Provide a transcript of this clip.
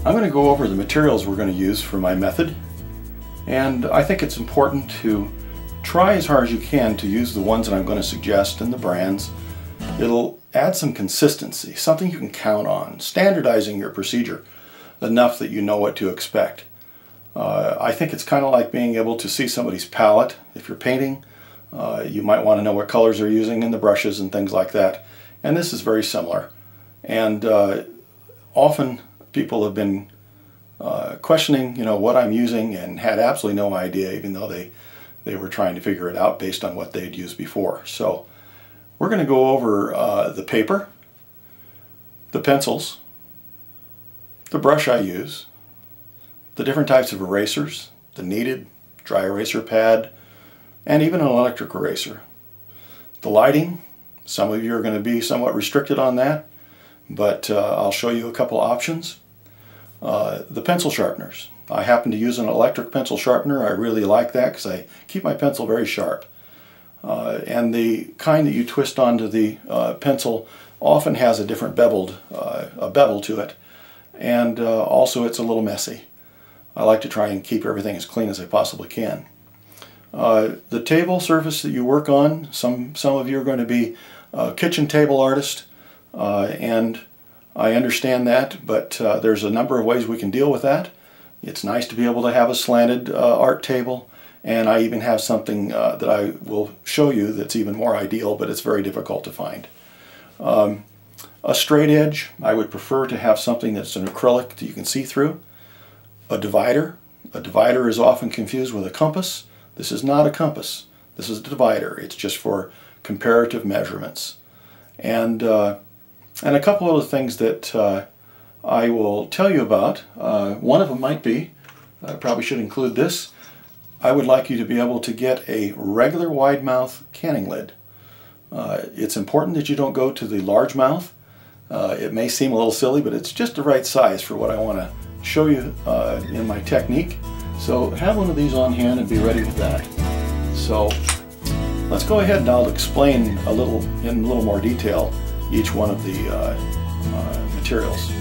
I'm going to go over the materials we're going to use for my method, and I think it's important to try as hard as you can to use the ones that I'm going to suggest and the brands. It'll add some consistency, something you can count on, standardizing your procedure enough that you know what to expect. I think it's kind of like being able to see somebody's palette. If you're painting, you might want to know what colors they're using in the brushes and things like that. And this is very similar. And often people have been questioning, what I'm using and had absolutely no idea, even though they were trying to figure it out based on what they'd used before. So we're going to go over the paper, the pencils, the brush I use, the different types of erasers, the kneaded, dry eraser pad, and even an electric eraser. The lighting, some of you are going to be somewhat restricted on that, but I'll show you a couple options. The pencil sharpeners. I happen to use an electric pencil sharpener. I really like that because I keep my pencil very sharp. And the kind that you twist onto the pencil often has a different bevel to it, and also it's a little messy. I like to try and keep everything as clean as I possibly can. The table surface that you work on, some of you are going to be a kitchen table artist, and I understand that, but there's a number of ways we can deal with that. It's nice to be able to have a slanted art table, and I even have something that I will show you that's even more ideal, but it's very difficult to find. A straight edge, I would prefer to have something that's an acrylic that you can see through. A divider. A divider is often confused with a compass. This is not a compass. This is a divider. It's just for comparative measurements. And a couple other things that I will tell you about. One of them might be, I probably should include this, I would like you to be able to get a regular wide mouth canning lid. It's important that you don't go to the large mouth. It may seem a little silly, but it's just the right size for what I want to show you in my technique. So have one of these on hand and be ready with that. So let's go ahead and I'll explain in a little more detail each one of the materials.